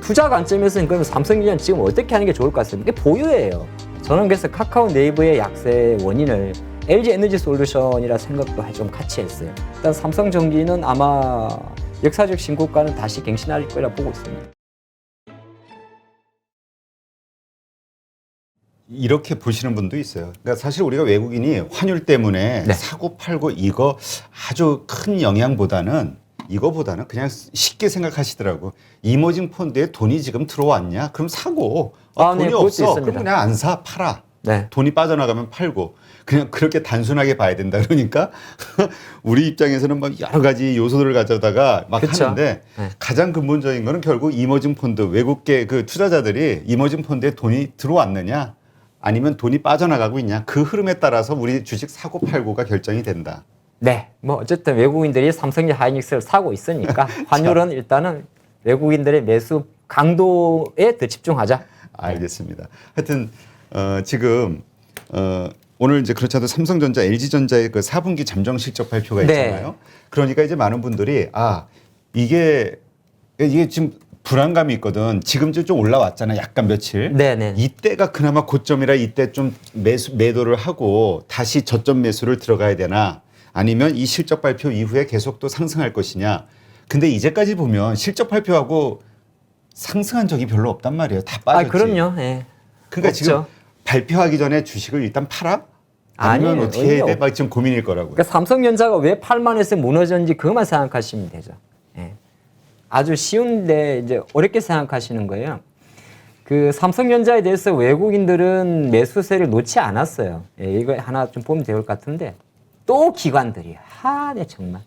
투자 관점에서는 그러면 삼성전자는 지금 어떻게 하는 게 좋을 것 같습니까? 이게 보유예요. 저는 그래서 카카오 네이버의 약세 원인을 LG 에너지 솔루션이라 생각도 좀 같이 했어요. 일단 삼성전기는 아마 역사적 신고가는 다시 갱신할 거라 보고 있습니다. 이렇게 보시는 분도 있어요. 그러니까 사실 우리가 외국인이 환율 때문에 네. 사고 팔고 이거 아주 큰 영향보다는 이거보다는 그냥 쉽게 생각하시더라고. 이머징 펀드에 돈이 지금 들어왔냐? 그럼 사고. 네, 돈이 그것도 없어. 있습니다. 그럼 그냥 안 사, 팔아. 네. 돈이 빠져나가면 팔고. 그냥 그렇게 단순하게 봐야 된다. 그러니까 우리 입장에서는 막 여러 가지 요소들을 가져다가 막 그쵸. 하는데 네. 가장 근본적인 거는 결국 이머징 펀드, 외국계 그 투자자들이 이머징 펀드에 돈이 들어왔느냐? 아니면 돈이 빠져나가고 있냐? 그 흐름에 따라서 우리 주식 사고 팔고가 결정이 된다. 네, 뭐 어쨌든 외국인들이 삼성전자 하이닉스를 사고 있으니까 환율은 일단은 외국인들의 매수 강도에 더 집중하자. 알겠습니다. 하여튼 지금 오늘 이제 그렇지 않아도 삼성전자, LG전자의 그 4분기 잠정 실적 발표가 네. 있잖아요. 그러니까 이제 많은 분들이 이게 지금 불안감이 있거든. 지금 좀 올라왔잖아. 약간 며칠. 네네. 이때가 그나마 고점이라 이때 좀 매도를 하고 다시 저점 매수를 들어가야 되나? 아니면 이 실적 발표 이후에 계속 또 상승할 것이냐? 근데 이제까지 보면 실적 발표하고 상승한 적이 별로 없단 말이에요. 다 빠졌지. 그럼요. 예. 그러니까 없죠. 지금 발표하기 전에 주식을 일단 팔아? 아니면 아니에요. 어떻게 해야 돼? 의미 막 지금 고민일 거라고요. 그러니까 삼성전자가 왜 8만에서 무너졌는지 그것만 생각하시면 되죠. 예. 아주 쉬운데 이제 어렵게 생각하시는 거예요. 그 삼성전자에 대해서 외국인들은 매수세를 놓지 않았어요. 예, 이거 하나 좀 보면 될 것 같은데 또 기관들이 네 정말.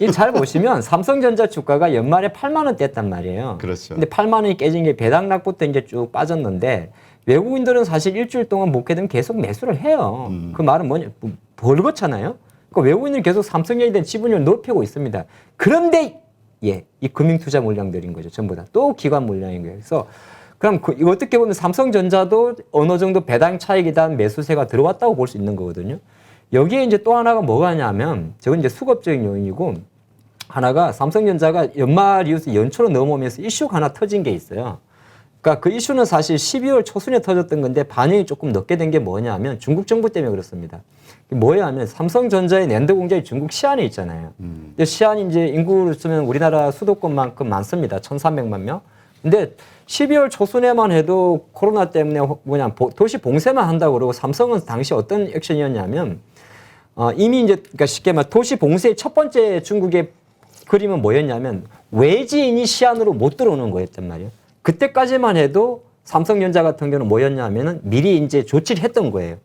이 잘 보시면 삼성전자 주가가 연말에 8만 원대 했단 말이에요. 그렇죠. 근데 8만 원이 깨진 게 배당락부터 이제 쭉 빠졌는데 외국인들은 사실 일주일 동안 못 깨면 계속 매수를 해요. 그 말은 뭐냐? 벌겋잖아요. 그러니까 외국인들이 계속 삼성전자에 대한 지분율을 높이고 있습니다. 그런데 이 금융투자 물량들인 거죠. 전부 다. 또 기관 물량인 거예요. 그래서 그럼 어떻게 보면 삼성전자도 어느 정도 배당 차익에 대한 매수세가 들어왔다고 볼 수 있는 거거든요. 여기에 이제 또 하나가 뭐가냐면 저건 이제 수급적인 요인이고 하나가 삼성전자가 연말 이후에 연초로 넘어오면서 이슈가 하나 터진 게 있어요. 그러니까 그 이슈는 사실 12월 초순에 터졌던 건데 반영이 조금 늦게 된 게 뭐냐면 중국 정부 때문에 그렇습니다. 뭐야 하면 삼성전자의 낸드 공장이 중국 시안에 있잖아요. 근데 시안이 이제 인구로 쓰면 우리나라 수도권만큼 많습니다. 1,300만 명. 근데 12월 초순에만 해도 코로나 때문에 도시 봉쇄만 한다고 그러고 삼성은 당시 어떤 액션이었냐면 이미 이제 그러니까 쉽게 말 도시 봉쇄의 첫 번째 중국의 그림은 뭐였냐면 외지인이 시안으로 못 들어오는 거였단 말이에요. 그때까지만 해도 삼성전자 같은 경우는 뭐였냐면은 미리 이제 조치를 했던 거예요.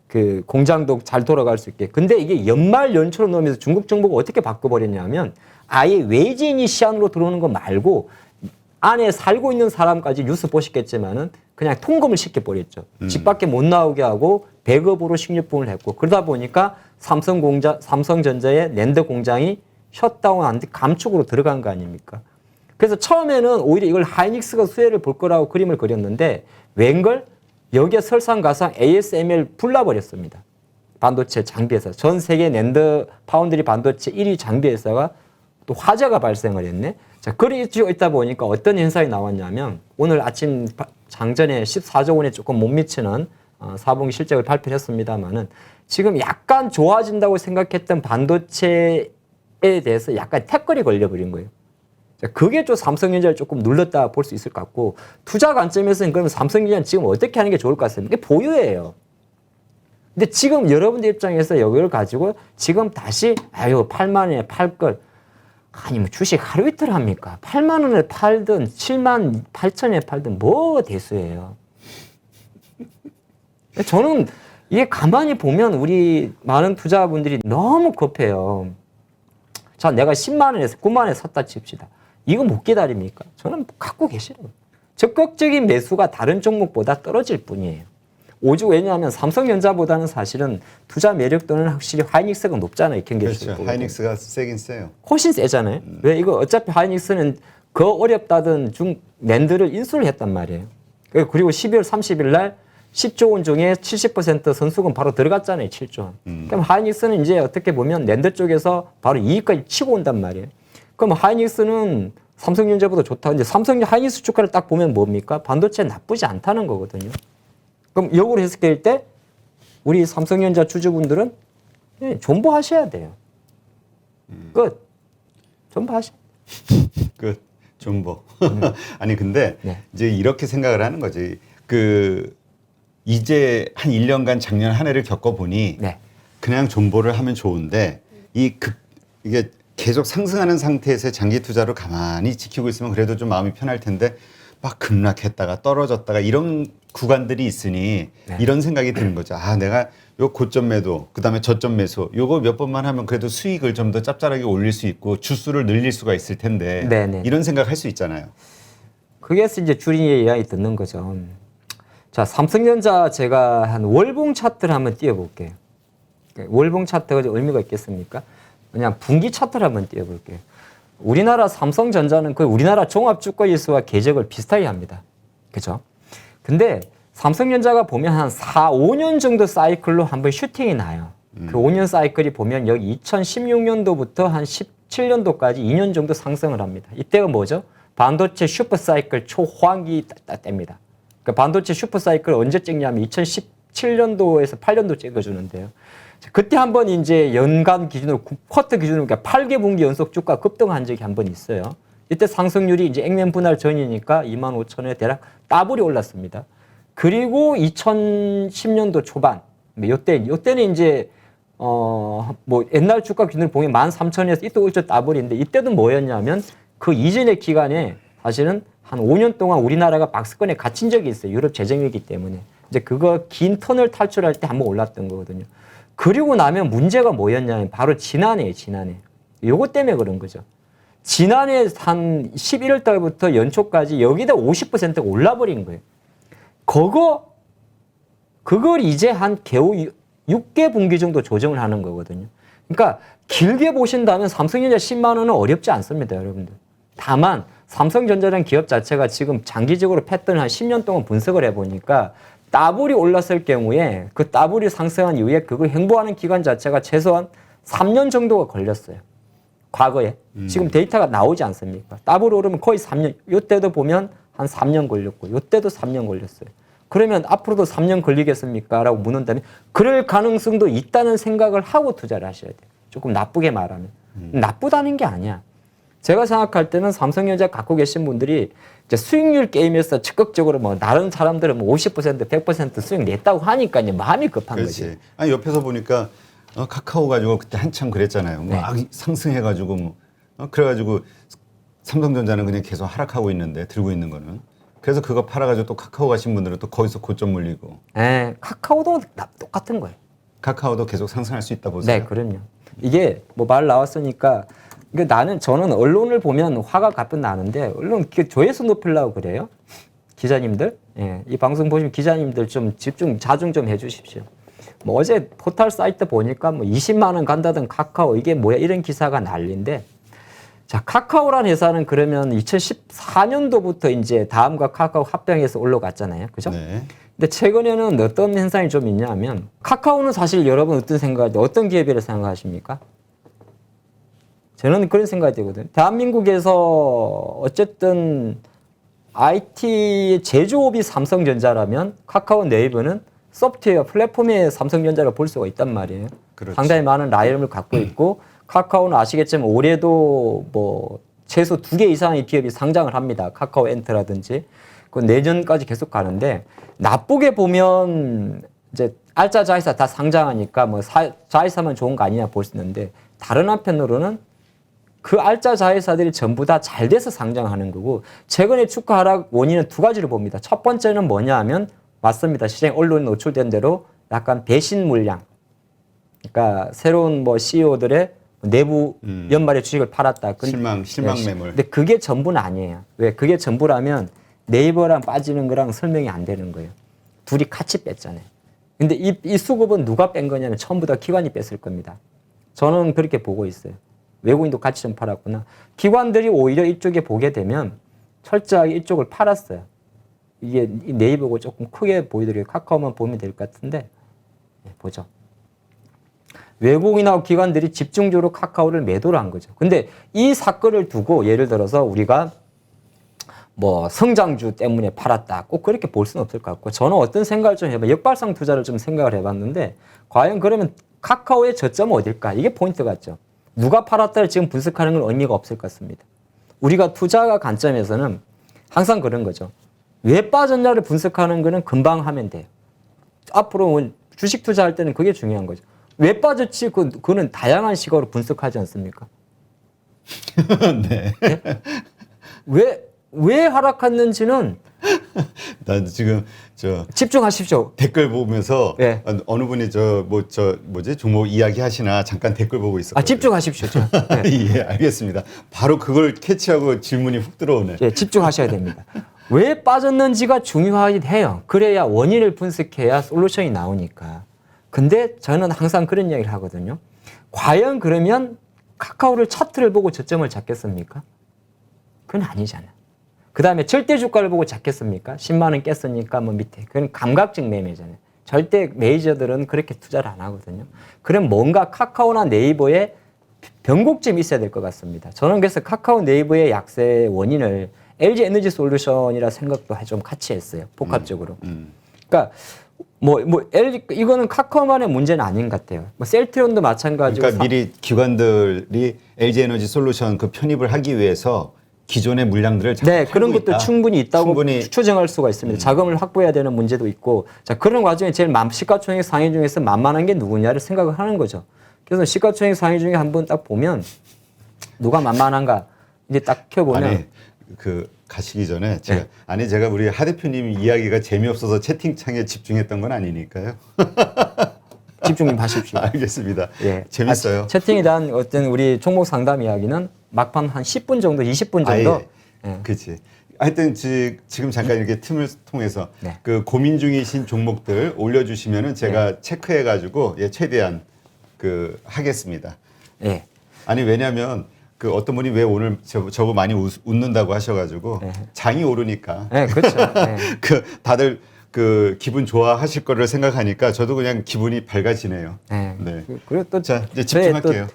그 공장도 잘 돌아갈 수 있게. 근데 이게 연말 연초로 넘으면서 중국 정부가 어떻게 바꿔버렸냐면 아예 외지인이 시안으로 들어오는 거 말고 안에 살고 있는 사람까지 뉴스 보셨겠지만은 그냥 통금을 시켜버렸죠. 집 밖에 못 나오게 하고 배급으로 식료품을 했고 그러다 보니까 삼성전자의 낸드 공장이 셧다운한 뒤 감축으로 들어간 거 아닙니까? 그래서 처음에는 오히려 이걸 하이닉스가 수혜를 볼 거라고 그림을 그렸는데 웬걸 여기에 설상가상 ASML 불나버렸습니다. 반도체 장비회사. 전 세계 낸드 파운드리 반도체 1위 장비회사가 또 화재가 발생을 했네. 자, 그리고 있다 보니까 어떤 현상이 나왔냐면 오늘 아침 장전에 14조 원에 조금 못 미치는 4분기 실적을 발표했습니다만은 지금 약간 좋아진다고 생각했던 반도체에 대해서 약간 태클이 걸려버린 거예요. 자, 그게 좀 삼성전자를 조금 눌렀다 볼 수 있을 것 같고 투자 관점에서는 그러면 삼성전자는 지금 어떻게 하는 게 좋을 것 같습니까? 이게 보유예요. 근데 지금 여러분들 입장에서 여기를 가지고 지금 다시 8만 원에 팔 걸 아니 뭐 주식 하루 이틀 합니까? 8만 원에 팔든 7만 8천에 팔든 뭐 대수예요. 저는 이게 가만히 보면 우리 많은 투자분들이 너무 급해요. 자, 내가 10만 원에서 9만 원에 샀다 칩시다. 이거 못 기다립니까? 저는 갖고 계시라고. 적극적인 매수가 다른 종목보다 떨어질 뿐이에요. 오죽 왜냐하면 삼성전자보다는 사실은 투자 매력도는 확실히 하이닉스가 높잖아요. 그렇죠. 하이닉스가 세긴 세요. 훨씬 세잖아요. 왜 이거 어차피 하이닉스는 그 어렵다던 낸드를 인수를 했단 말이에요. 그리고 12월 30일 날 10조 원 중에 70% 선수금 바로 들어갔잖아요. 7조 원. 그럼 하이닉스는 이제 어떻게 보면 낸드 쪽에서 바로 이익까지 치고 온단 말이에요. 그럼 하이닉스는 삼성전자보다 좋다. 근데 삼성 하이닉스 주가를 딱 보면 뭡니까? 반도체 나쁘지 않다는 거거든요. 그럼 역으로 해석될 때 우리 삼성전자 주주분들은 존버하셔야 돼요. 끝. 존버하셔. 끝. 존버. 아니 근데 네. 이제 이렇게 생각을 하는 거지. 이제 한 1년간 작년 한 해를 겪어보니 네. 그냥 존버를 하면 좋은데 이게 계속 상승하는 상태에서 장기 투자로 가만히 지키고 있으면 그래도 좀 마음이 편할 텐데 막 급락했다가 떨어졌다가 이런 구간들이 있으니 네. 이런 생각이 드는 거죠. 아, 내가 요 고점 매도, 그다음에 저점 매수, 요거 몇 번만 하면 그래도 수익을 좀 더 짭짤하게 올릴 수 있고 주수를 늘릴 수가 있을 텐데 네네. 이런 생각 할 수 있잖아요. 그게서 이제 주린이의 이야기 듣는 거죠. 자, 삼성전자 제가 한 월봉 차트를 한번 띄워볼게요. 월봉 차트가 의미가 있겠습니까? 그냥 분기 차트를 한번 띄워볼게요. 우리나라 삼성전자는 거의 우리나라 종합주가지수와 궤적을 비슷하게 합니다. 그죠? 근데 삼성전자가 보면 한 4, 5년 정도 사이클로 한번 슈팅이 나요. 그 5년 사이클이 보면 여기 2016년도부터 한 17년도까지 2년 정도 상승을 합니다. 이때가 뭐죠? 반도체 슈퍼 사이클 초호황기 때입니다. 그 반도체 슈퍼 사이클 언제 찍냐면 2017년도에서 8년도 찍어주는데요. 그때 한번 이제 연간 기준으로 쿼터 기준으로 그러니까 8개 분기 연속 주가 급등한 적이 한번 있어요. 이때 상승률이 이제 액면 분할 전이니까 25,000원에 대략 따블이 올랐습니다. 그리고 2010년도 초반 요때는 이제 뭐 옛날 주가 기준으로 보면 13,000원에서 이때 올초 따블인데 이때도 뭐였냐면 그 이전의 기간에 사실은 한 5년 동안 우리나라가 박스권에 갇힌 적이 있어요. 유럽 재정이기 때문에. 이제 그거 긴 터널 탈출할 때 한번 올랐던 거거든요. 그리고 나면 문제가 뭐였냐면 바로 지난해에. 요거 때문에 그런 거죠. 지난해 한 11월 달부터 연초까지 여기다 50%가 올라버린 거예요. 그걸 이제 한 겨우 6개 분기 정도 조정을 하는 거거든요. 그러니까 길게 보신다면 삼성전자 10만 원은 어렵지 않습니다, 여러분들. 다만 삼성전자라는 기업 자체가 지금 장기적으로 패턴을 한 10년 동안 분석을 해보니까 따블이 올랐을 경우에 그 따블이 상승한 이후에 그걸 행보하는 기간 자체가 최소한 3년 정도가 걸렸어요. 과거에. 지금 데이터가 나오지 않습니까? 따블이 오르면 거의 3년. 이때도 보면 한 3년 걸렸고 이때도 3년 걸렸어요. 그러면 앞으로도 3년 걸리겠습니까? 라고 묻는다면 그럴 가능성도 있다는 생각을 하고 투자를 하셔야 돼요. 조금 나쁘게 말하면. 나쁘다는 게 아니야. 제가 생각할 때는 삼성전자 갖고 계신 분들이 이제 수익률 게임에서 적극적으로 뭐 다른 사람들은 뭐 50%, 100% 수익 냈다고 하니까 이제 마음이 급한 그렇지. 거지. 아니 옆에서 보니까 카카오 가지고 그때 한참 그랬잖아요. 네. 막 상승해가지고 그래가지고 삼성전자는 그냥 계속 하락하고 있는데 들고 있는 거는. 그래서 그거 팔아가지고 또 카카오 가신 분들은 또 거기서 고점 물리고. 네, 카카오도 똑같은 거예요. 카카오도 계속 상승할 수 있다 보세요. 네, 그럼요. 이게 뭐 말 나왔으니까 저는 언론을 보면 화가 가끔 나는데 언론 조회수 높이려고 그래요. 기자님들, 예, 이 방송 보시면 기자님들 좀 자중 좀 해주십시오. 뭐 어제 포털 사이트 보니까 뭐 20만 원 간다던 카카오 이게 뭐야 이런 기사가 난리인데, 자 카카오란 회사는 그러면 2014년도부터 이제 다음과 카카오 합병해서 올라갔잖아요, 그죠? 네. 근데 최근에는 어떤 현상이 좀 있냐면 카카오는 사실 여러분 어떤 기업이라고 생각하십니까? 저는 그런 생각이 들거든요. 대한민국에서 어쨌든 IT 제조업이 삼성전자라면 카카오 네이버는 소프트웨어 플랫폼의 삼성전자를 볼 수가 있단 말이에요. 그렇지. 상당히 많은 라이언을 갖고 있고 카카오는 아시겠지만 올해도 뭐 최소 2개 이상의 기업이 상장을 합니다. 카카오 엔터라든지. 그 내년까지 계속 가는데 나쁘게 보면 이제 알짜 자회사 다 상장하니까 뭐 자회사만 좋은 거 아니냐 볼 수 있는데 다른 한편으로는 그 알짜 자회사들이 전부 다 잘 돼서 상장하는 거고 최근에 주가 하락 원인은 두 가지로 봅니다. 첫 번째는 뭐냐 하면 맞습니다. 시장에 언론에 노출된 대로 약간 배신 물량. 그러니까 새로운 뭐 CEO들의 내부 연말에 주식을 팔았다. 실망 매물. 근데 그게 전부는 아니에요. 왜? 그게 전부라면 네이버랑 빠지는 거랑 설명이 안 되는 거예요. 둘이 같이 뺐잖아요. 근데 이 수급은 누가 뺀 거냐면 전부 다 기관이 뺐을 겁니다. 저는 그렇게 보고 있어요. 외국인도 같이 좀 팔았구나. 기관들이 오히려 이쪽에 보게 되면 철저하게 이쪽을 팔았어요. 이게 네이버고 조금 크게 보이더라고요. 카카오만 보면 될 것 같은데. 네, 보죠. 외국인하고 기관들이 집중적으로 카카오를 매도를 한 거죠. 근데 이 사건을 두고 예를 들어서 우리가 뭐 성장주 때문에 팔았다. 꼭 그렇게 볼 수는 없을 것 같고 저는 어떤 생각을 좀 해봐. 역발상 투자를 좀 생각을 해봤는데 과연 그러면 카카오의 저점은 어딜까? 이게 포인트 같죠. 누가 팔았다를 지금 분석하는 건 의미가 없을 것 같습니다. 우리가 투자가 관점에서는 항상 그런 거죠. 왜 빠졌냐를 분석하는 거는 금방 하면 돼요. 앞으로 주식 투자할 때는 그게 중요한 거죠. 왜 빠졌지? 그거는 다양한 시각으로 분석하지 않습니까? 네. 네? 왜 하락했는지는 난 지금 집중하십시오. 댓글 보면서 네. 어느 분이 뭐지 종목 이야기 하시나 잠깐 댓글 보고 있었거든요. 집중하십시오. 네. 예, 알겠습니다. 바로 그걸 캐치하고 질문이 훅 들어오네. 예, 집중하셔야 됩니다. 왜 빠졌는지가 중요해요. 그래야 원인을 분석해야 솔루션이 나오니까. 근데 저는 항상 그런 이야기를 하거든요. 과연 그러면 카카오를 차트를 보고 저점을 잡겠습니까? 그건 아니잖아요. 그 다음에 절대 주가를 보고 잡겠습니까? 10만 원 깼으니까 뭐 밑에. 그건 감각적 매매잖아요. 절대 메이저들은 그렇게 투자를 안 하거든요. 그럼 뭔가 카카오나 네이버에 변곡점이 있어야 될 것 같습니다. 저는 그래서 카카오 네이버의 약세의 원인을 LG 에너지 솔루션이라 생각도 좀 같이 했어요. 복합적으로. 그러니까 이거는 카카오만의 문제는 아닌 것 같아요. 뭐 셀트리온도 마찬가지고. 그러니까 미리 기관들이 LG 에너지 솔루션 그 편입을 하기 위해서 기존의 물량들을 네, 그런 것도 있다. 충분히 있다고 충분히 추정할 수가 있습니다. 자금을 확보해야 되는 문제도 있고, 자 그런 과정에 제일 시가총액 상위 중에서 만만한 게 누구냐를 생각을 하는 거죠. 그래서 시가총액 상위 중에 한번 딱 보면 누가 만만한가 이제 딱 켜보면 아니 그 가시기 전에 제가 우리 하 대표님 이야기가 재미없어서 채팅창에 집중했던 건 아니니까요. 집중 좀 하십시오. 알겠습니다. 예. 재밌어요. 채팅에 대한 어떤 우리 종목 상담 이야기는 막판 한 10분 정도, 20분 정도. 예. 그렇지. 하여튼 지금 잠깐 이렇게 틈을 통해서 네. 그 고민 중이신 종목들 올려주시면은 제가 체크해가지고 최대한 그 하겠습니다. 예. 아니 왜냐하면 그 어떤 분이 왜 오늘 저거 많이 웃는다고 하셔가지고 장이 오르니까. 네, 그렇죠. 네. 그 다들 그 기분 좋아하실 거를 생각하니까 저도 그냥 기분이 밝아지네요. 네. 네. 그리고 또 자 이제 집중할게요.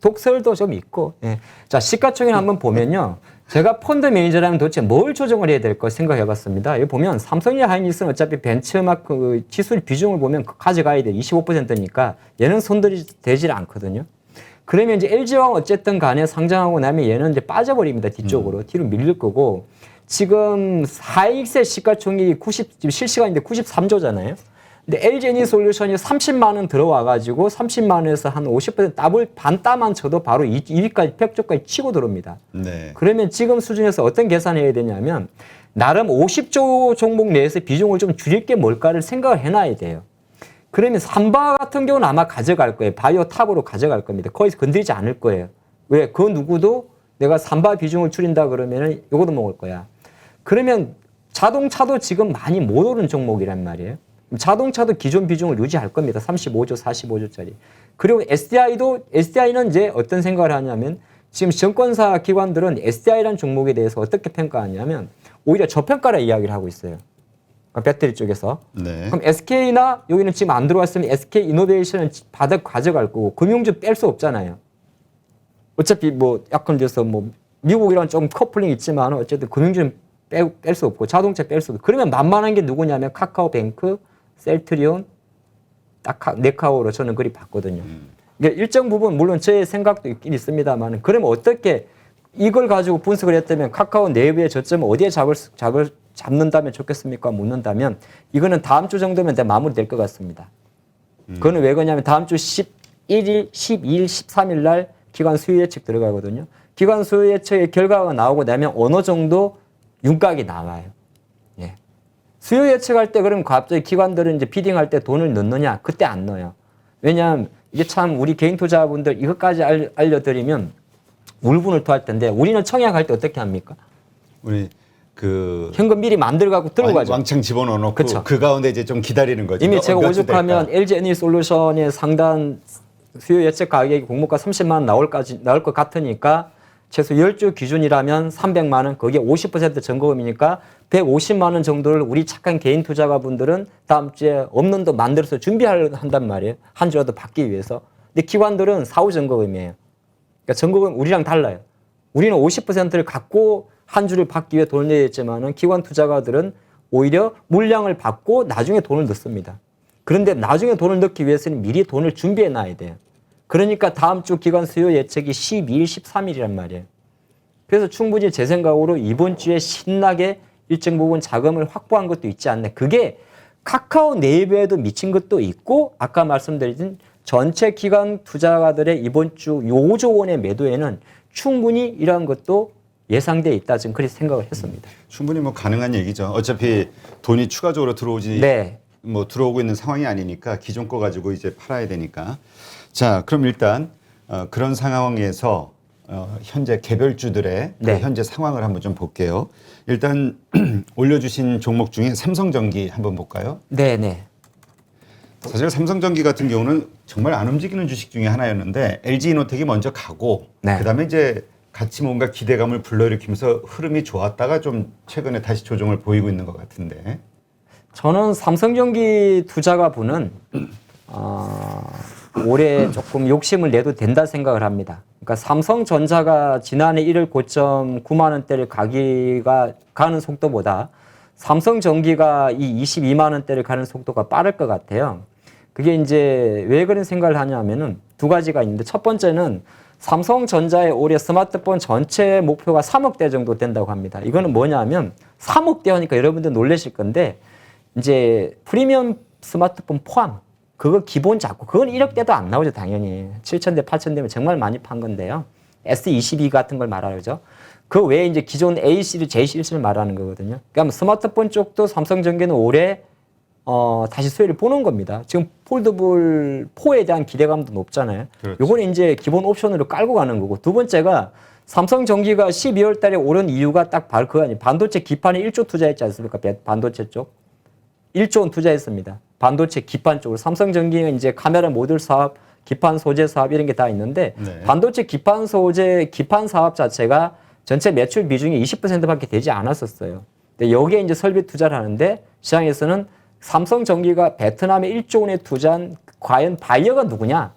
독설도 좀 있고. 예. 자, 시가총액 한번 보면요. 제가 펀드 매니저라면 도대체 뭘 조정을 해야 될까 생각해 봤습니다. 여기 보면 삼성이나 하이닉스는 어차피 벤처마크 지수의 비중을 보면 가져가야 돼. 25%니까 얘는 손들이되질 않거든요. 그러면 이제 LG화학 어쨌든 간에 상장하고 나면 얘는 이제 빠져버립니다. 뒤쪽으로. 뒤로 밀릴 거고. 지금 하이닉스의 시가총액이 지금 실시간인데 93조잖아요. 근데 LG 에너지 솔루션이 30만 원 들어와가지고 30만 원에서 한 50% 더블 반따만 쳐도 바로 2위까지 100조까지 치고 들어옵니다. 네. 그러면 지금 수준에서 어떤 계산을 해야 되냐면 나름 50조 종목 내에서 비중을 좀 줄일 게 뭘까를 생각을 해놔야 돼요. 그러면 삼바 같은 경우는 아마 가져갈 거예요. 바이오 탑으로 가져갈 겁니다. 거기서 건드리지 않을 거예요. 왜? 그 누구도 내가 삼바 비중을 줄인다 그러면은 요거도 먹을 거야. 그러면 자동차도 지금 많이 못 오른 종목이란 말이에요. 자동차도 기존 비중을 유지할 겁니다. 35조, 45조짜리. 그리고 SDI는 이제 어떤 생각을 하냐면 지금 증권사 기관들은 SDI라는 종목에 대해서 어떻게 평가하냐면 오히려 저평가라 이야기를 하고 있어요. 그러니까 배터리 쪽에서. 네. 그럼 SK나 여기는 지금 안 들어왔으면 SK 이노베이션은 바닥 가져갈 거고 금융주 뺄 수 없잖아요. 어차피 뭐 약간 돼서 뭐 미국이랑 좀 커플링 있지만 어쨌든 금융주는 뺄 수 없고 자동차 뺄 수 없고 그러면 만만한 게 누구냐면 카카오뱅크, 셀트리온, 네카오로 저는 그리 봤거든요. 그러니까 일정 부분 물론 제 생각도 있긴 있습니다만 그러면 어떻게 이걸 가지고 분석을 했다면 카카오 내부의 저점을 어디에 잡는다면 좋겠습니까? 묻는다면 이거는 다음 주 정도면 다 마무리될 것 같습니다. 그거는 왜 그러냐면 다음 주 11일, 12일, 13일 날 기관 수요 예측 들어가거든요. 기관 수요 예측의 결과가 나오고 나면 어느 정도 윤곽이 나와요. 예. 수요 예측할 때 그러면 갑자기 기관들은 이제 비딩할 때 돈을 넣느냐? 그때 안 넣어요. 왜냐하면 이게 참 우리 개인 투자분들 이것까지 알려드리면 울분을 토할 텐데 우리는 청약할 때 어떻게 합니까? 우리 그 현금 미리 만들어 갖고 들고 가죠. 왕창 집어넣어 놓고 그쵸. 그 가운데 이제 좀 기다리는 거죠. 이미 제가 며칠 오죽하면 될까? LG 에너지 솔루션의 상단 수요 예측 가격이 공모가 30만 원 나올 것 같으니까 최소 10주 기준이라면 300만 원, 거기에 50% 전거금이니까 150만 원 정도를 우리 착한 개인 투자가분들은 다음 주에 없는 돈 만들어서 준비한단 말이에요. 한 주라도 받기 위해서. 근데 기관들은 사후 전거금이에요. 그러니까 전거금 우리랑 달라요. 우리는 50%를 갖고 한 주를 받기 위해 돈을 내야 했지만은 기관 투자가들은 오히려 물량을 받고 나중에 돈을 넣습니다. 그런데 나중에 돈을 넣기 위해서는 미리 돈을 준비해 놔야 돼요. 그러니까 다음 주 기관 수요 예측이 12일, 13일이란 말이에요. 그래서 충분히 제 생각으로 이번 주에 신나게 일정 부분 자금을 확보한 것도 있지 않나. 그게 카카오 네이버에도 미친 것도 있고 아까 말씀드린 전체 기관 투자가들의 이번 주 5조 원의 매도에는 충분히 이러한 것도 예상돼 있다. 지금 그렇게 생각을 했습니다. 충분히 뭐 가능한 얘기죠. 어차피 돈이 추가적으로 들어오지 네. 뭐 들어오고 있는 상황이 아니니까 기존 거 가지고 이제 팔아야 되니까. 자, 그럼 일단 그런 상황에서 현재 개별주들의 그 네. 현재 상황을 한번 좀 볼게요. 일단 올려주신 종목 중에 삼성전기 한번 볼까요? 네. 사실 삼성전기 같은 경우는 정말 안 움직이는 주식 중에 하나였는데 LG이노텍이 먼저 가고 네. 그다음에 이제 같이 뭔가 기대감을 불러일으키면서 흐름이 좋았다가 좀 최근에 다시 조정을 보이고 있는 것 같은데. 저는 삼성전기 투자가분은 올해 조금 욕심을 내도 된다 생각을 합니다. 그러니까 삼성전자가 지난해 1월 고점 9만 원대를 가는 속도보다 삼성전기가 이 22만 원대를 가는 속도가 빠를 것 같아요. 그게 이제 왜 그런 생각을 하냐면은 두 가지가 있는데 첫 번째는 삼성전자의 올해 스마트폰 전체 목표가 3억 대 정도 된다고 합니다. 이거는 뭐냐면 3억 대 하니까 여러분들 놀라실 건데 이제 프리미엄 스마트폰 포함 그거 기본 잡고 그건 1억 대도 안 나오죠 당연히. 7,000대 8,000대면 정말 많이 판 건데요. S22 같은 걸 말하죠. 그 외에 이제 기존 A 시리즈, J 시리즈를 말하는 거거든요. 그러니까 스마트폰 쪽도 삼성전기는 올해 다시 수혜를 보는 겁니다. 지금 폴더블 4에 대한 기대감도 높잖아요. 그렇죠. 요건 이제 기본 옵션으로 깔고 가는 거고 두 번째가 삼성전기가 12월 달에 오른 이유가 딱 바로 그거 아니에요. 반도체 기판에 1조 투자했지 않습니까? 반도체 쪽. 1조 원 투자했습니다. 반도체 기판 쪽으로. 삼성전기는 이제 카메라 모듈 사업, 기판 소재 사업 이런 게 다 있는데 네. 반도체 기판 소재, 기판 사업 자체가 전체 매출 비중이 20%밖에 되지 않았었어요. 근데 여기에 이제 설비 투자를 하는데 시장에서는 삼성전기가 베트남에 1조 원에 투자한 과연 바이어가 누구냐?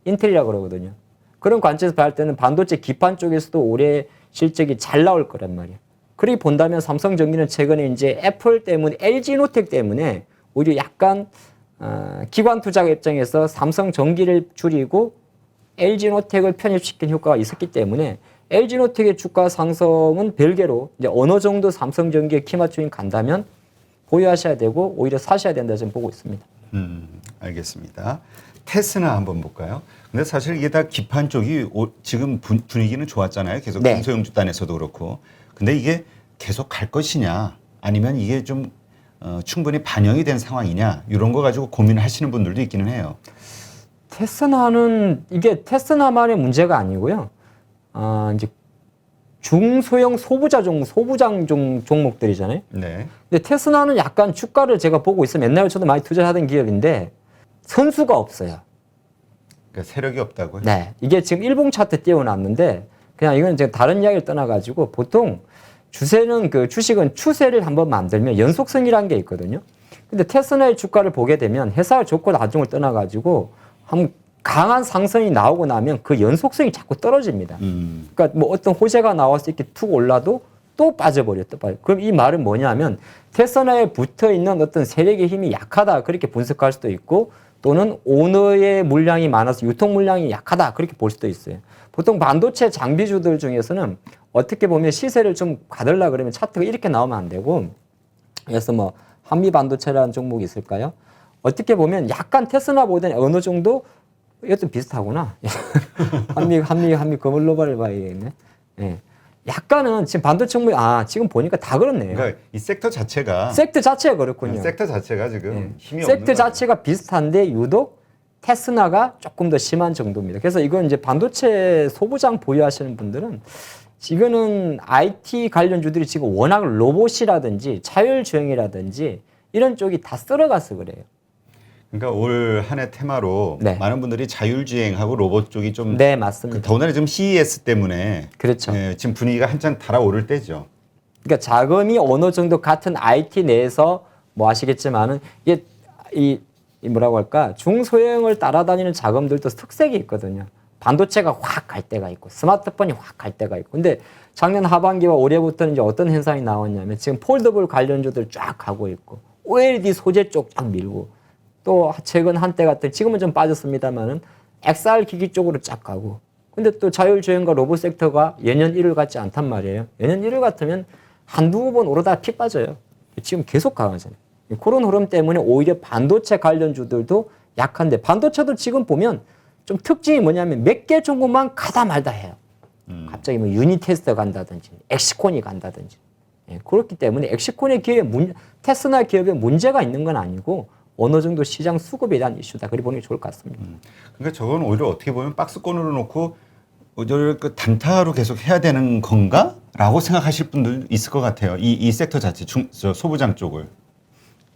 인텔이라고 그러거든요. 그런 관점에서 봤을 때는 반도체 기판 쪽에서도 올해 실적이 잘 나올 거란 말이에요. 그렇게 본다면 삼성전기는 최근에 이제 애플 때문에 LG노텍 때문에 오히려 약간 기관 투자 입장에서 삼성전기를 줄이고 LG노텍을 편입시킨 효과가 있었기 때문에 LG노텍의 주가 상승은 별개로 이제 어느 정도 삼성전기의 키맞춤이 간다면 보유하셔야 되고 오히려 사셔야 된다 저는 보고 있습니다. 알겠습니다. 테스나 한번 볼까요? 근데 사실 이게 다 기판 쪽이 지금 분위기는 좋았잖아요. 계속 네. 중소형주단에서도 그렇고. 근데 이게 계속 갈 것이냐 아니면 이게 좀 충분히 반영이 된 상황이냐 이런 거 가지고 고민하시는 분들도 있기는 해요. 테스나는 이게 테스나만의 문제가 아니고요. 이제 중소형 소부장 종목들이잖아요. 네. 근데 테스나는 약간 주가를 제가 보고 있으면 옛날에 저도 많이 투자하던 기업인데 선수가 없어요. 그러니까 세력이 없다고요? 네. 이게 지금 일봉 차트 띄워놨는데 그냥 이건 제가 다른 이야기를 떠나가지고 보통 주세는 그 주식은 추세를 한번 만들면 연속성이라는 게 있거든요. 근데 테스나의 주가를 보게 되면 회사가 좋고 나중을 떠나가지고 한 강한 상승이 나오고 나면 그 연속성이 자꾸 떨어집니다. 그러니까 뭐 어떤 호재가 나와서 이렇게 툭 올라도 또 빠져버려, 또 빠져. 그럼 이 말은 뭐냐면 테스나에 붙어 있는 어떤 세력의 힘이 약하다 그렇게 분석할 수도 있고 또는 오너의 물량이 많아서 유통 물량이 약하다 그렇게 볼 수도 있어요. 보통 반도체 장비주들 중에서는 어떻게 보면 시세를 좀 가들라 그러면 차트가 이렇게 나오면 안 되고 그래서 뭐 한미 반도체라는 종목이 있을까요? 어떻게 보면 약간 테스나보다는 어느 정도 이것도 비슷하구나. 한미 글로벌을 봐야겠네. 예. 약간은 지금 반도체 종목이 지금 보니까 다 그렇네요. 그러니까 이 섹터 자체가 그렇군요. 섹터 자체가 지금 힘이 없는 섹터 것 자체가 비슷한데 유독 테스나가 조금 더 심한 정도입니다. 그래서 이건 이제 반도체 소부장 보유하시는 분들은 지금은 IT 관련주들이 지금 워낙 로봇이라든지 자율주행이라든지 이런 쪽이 다 쓸어가서 그래요. 그러니까 올 한 해 테마로 네. 많은 분들이 자율주행하고 로봇 쪽이 좀 네, 맞습니다. 더군다나 지금 CES 때문에 그렇죠. 지금 분위기가 한창 달아오를 때죠. 그러니까 자금이 어느 정도 같은 IT 내에서 뭐 아시겠지만은 이게 이 뭐라고 할까 중소형을 따라다니는 자금들도 특색이 있거든요. 반도체가 확 갈 때가 있고 스마트폰이 확 갈 때가 있고. 근데 작년 하반기와 올해부터는 이제 어떤 현상이 나왔냐면 지금 폴더블 관련주들 쫙 가고 있고 OLED 소재 쪽 쫙 밀고 또 최근 한때 같은 지금은 좀 빠졌습니다만은 XR 기기 쪽으로 쫙 가고. 근데 또 자율주행과 로봇 섹터가 예년 1월 같지 않단 말이에요. 예년 1월 같으면 한두 번 오르다가 피 빠져요. 지금 계속 강하잖아요. 그런 흐름 때문에 오히려 반도체 관련주들도 약한데 반도체도 지금 보면 좀 특징이 뭐냐면 몇 개 종목만 가다 말다 해요. 갑자기 뭐 유니테스트 간다든지 엑시콘이 간다든지. 예, 그렇기 때문에 엑시콘의 기업에 테스나 기업에 문제가 있는 건 아니고 어느 정도 시장 수급에 대한 이슈다. 그리 보는 게 좋을 것 같습니다. 그러니까 저건 오히려 어떻게 보면 박스권으로 놓고 저를 그 단타로 계속 해야 되는 건가? 라고 생각하실 분들 있을 것 같아요. 이 섹터 자체, 저 소부장 쪽을.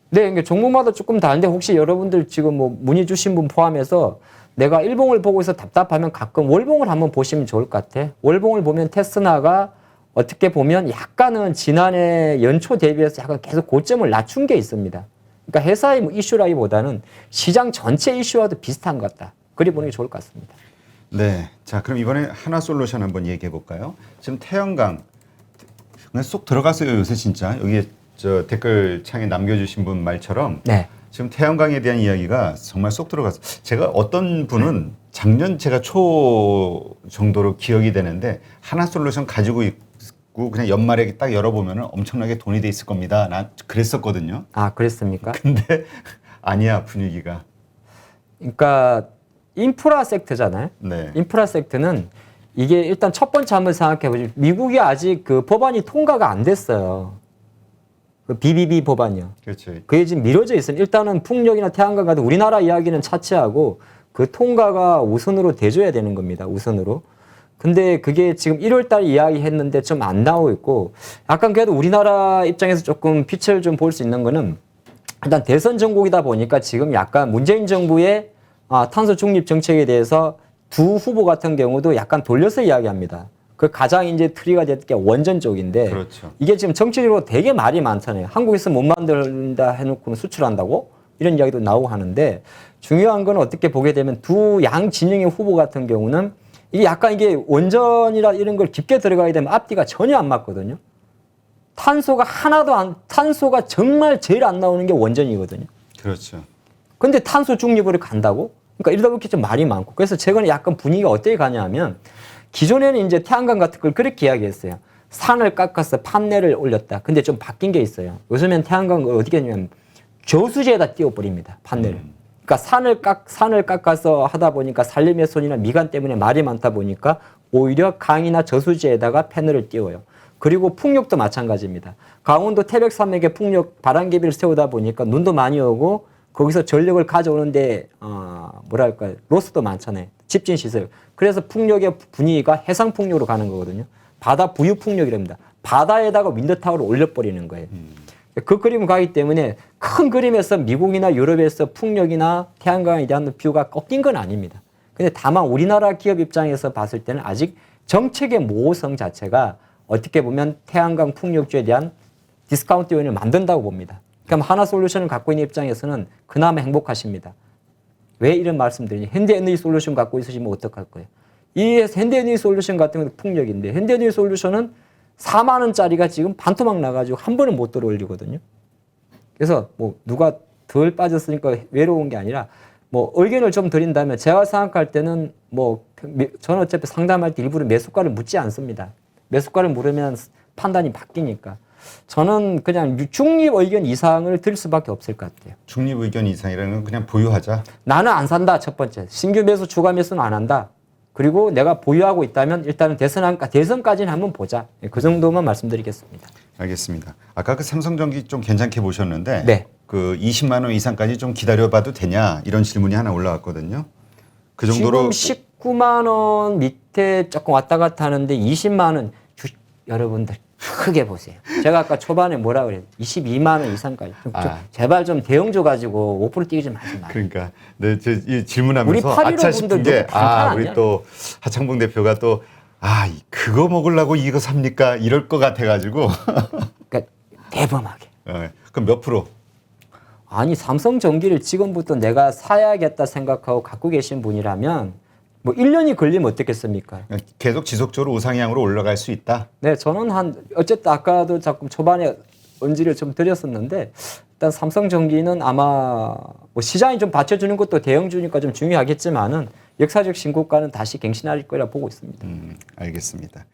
네, 그러니까 종목마다 조금 다른데 혹시 여러분들 지금 뭐 문의 주신 분 포함해서 내가 일봉을 보고 있어 답답하면 가끔 월봉을 한번 보시면 좋을 것 같아. 월봉을 보면 테스나가 어떻게 보면 약간은 지난해 연초 대비해서 약간 계속 고점을 낮춘 게 있습니다. 그러니까 회사의 뭐 이슈라기보다는 시장 전체 이슈와도 비슷한 것 같다. 그리 보는 게 좋을 것 같습니다. 네. 자, 그럼 이번에 하나솔루션 한번 얘기해 볼까요? 지금 태양광 그냥 쏙 들어갔어요, 요새 진짜. 여기 저 댓글 창에 남겨주신 분 말처럼 네. 지금 태양광에 대한 이야기가 정말 쏙 들어갔어요. 제가 어떤 분은 작년 제가 초 정도로 기억이 되는데 하나솔루션 가지고 있고 그냥 연말에 딱 열어보면 엄청나게 돈이 돼 있을 겁니다. 난 그랬었거든요. 아, 그랬습니까? 근데 아니야, 분위기가. 그러니까 인프라 섹터잖아요. 네. 인프라 섹터는 이게 일단 첫 번째 한번 생각해 보죠. 미국이 아직 그 법안이 통과가 안 됐어요. 그 BBB 법안이요. 그렇죠. 그게 지금 미뤄져 있어요. 일단은 풍력이나 태양광 같은 우리나라 이야기는 차치하고 그 통과가 우선으로 돼줘야 되는 겁니다. 우선으로. 근데 그게 지금 1월 달 이야기했는데 좀 안 나오고 있고 약간 그래도 우리나라 입장에서 조금 빛을 좀 볼 수 있는 거는 일단 대선 정국이다 보니까 지금 약간 문재인 정부의 탄소 중립 정책에 대해서 두 후보 같은 경우도 약간 돌려서 이야기합니다. 그 가장 이제 트리가 됐던 게 원전 쪽인데 그렇죠. 이게 지금 정치적으로 되게 말이 많잖아요. 한국에서 못 만든다 해놓고는 수출한다고 이런 이야기도 나오고 하는데 중요한 건 어떻게 보게 되면 두 양 진영의 후보 같은 경우는 이게 약간 이게 원전이라 이런 걸 깊게 들어가게 되면 앞뒤가 전혀 안 맞거든요. 탄소가 정말 제일 안 나오는 게 원전이거든요. 그렇죠. 근데 탄소 중립으로 간다고? 그러니까 이러다 보니까 좀 말이 많고. 그래서 최근에 약간 분위기가 어떻게 가냐면 기존에는 이제 태양광 같은 걸 그렇게 이야기했어요. 산을 깎아서 판넬을 올렸다. 근데 좀 바뀐 게 있어요. 요즘엔 태양광을 어떻게 하냐면 저수지에다 띄워버립니다. 판넬을. 그러니까 산을 깎아서 하다 보니까 산림의 손이나 미관 때문에 말이 많다 보니까 오히려 강이나 저수지에다가 패널을 띄워요. 그리고 풍력도 마찬가지입니다. 강원도 태백산맥에 풍력 바람개비를 세우다 보니까 눈도 많이 오고 거기서 전력을 가져오는데 뭐랄까 로스도 많잖아요. 집진 시설. 그래서 풍력의 분위기가 해상 풍력으로 가는 거거든요. 바다 부유 풍력이랍니다. 바다에다가 윈드타워를 올려버리는 거예요. 그 그림을 가기 때문에 큰 그림에서 미국이나 유럽에서 풍력이나 태양광에 대한 뷰가 꺾인 건 아닙니다. 근데 다만 우리나라 기업 입장에서 봤을 때는 아직 정책의 모호성 자체가 어떻게 보면 태양광 풍력주에 대한 디스카운트 요인을 만든다고 봅니다. 그럼 하나솔루션을 갖고 있는 입장에서는 그나마 행복하십니다. 왜 이런 말씀드리냐. 현대에너지솔루션 갖고 있으시면 어떡할 거예요. 이 현대에너지솔루션 같은 경우는 풍력인데 현대에너지솔루션은 4만 원짜리가 지금 반토막 나가지고 한 번은 못 들어올리거든요. 그래서 뭐 누가 덜 빠졌으니까 외로운 게 아니라 뭐 의견을 좀 드린다면 제가 생각할 때는 뭐 저는 어차피 상담할 때 일부러 매수가를 묻지 않습니다. 매수가를 물으면 판단이 바뀌니까. 저는 그냥 중립 의견 이상을 들 수밖에 없을 것 같아요. 중립 의견 이상이라는 건 그냥 보유하자. 나는 안 산다. 첫 번째. 신규 매수, 추가 매수는 안 한다. 그리고 내가 보유하고 있다면 일단은 대선까지는 한번 보자. 그 정도만 말씀드리겠습니다. 알겠습니다. 아까 그 삼성전기 좀 괜찮게 보셨는데 네. 그 20만 원 이상까지 좀 기다려봐도 되냐 이런 질문이 하나 올라왔거든요. 그 정도로 지금 19만 원 밑에 조금 왔다 갔다 하는데 20만 원 여러분들 크게 보세요. 제가 아까 초반에 뭐라 그래요? 22만 원 이상까지. 제발 좀 대형주 가지고 5% 뛰지 마지 마. 그러니까 네, 이 질문하면서 우리 8.15 아차 싶은 게 분들 너무 우리 아니야? 또 하창봉 대표가 또 그거 먹으려고 이거 삽니까? 이럴 것 같아가지고 그러니까 대범하게. 그럼 몇 프로? 아니 삼성전기를 지금부터 내가 사야겠다 생각하고 갖고 계신 분이라면 뭐 1년이 걸리면 어떻겠습니까? 계속 지속적으로 우상향으로 올라갈 수 있다. 네, 저는 어쨌든 아까도 자꾸 초반에 언지를 좀 드렸었는데 일단 삼성전기는 아마 뭐 시장이 좀 받쳐주는 것도 대형주니까 좀 중요하겠지만은 역사적 신고가는 다시 갱신할 거라 보고 있습니다. 알겠습니다.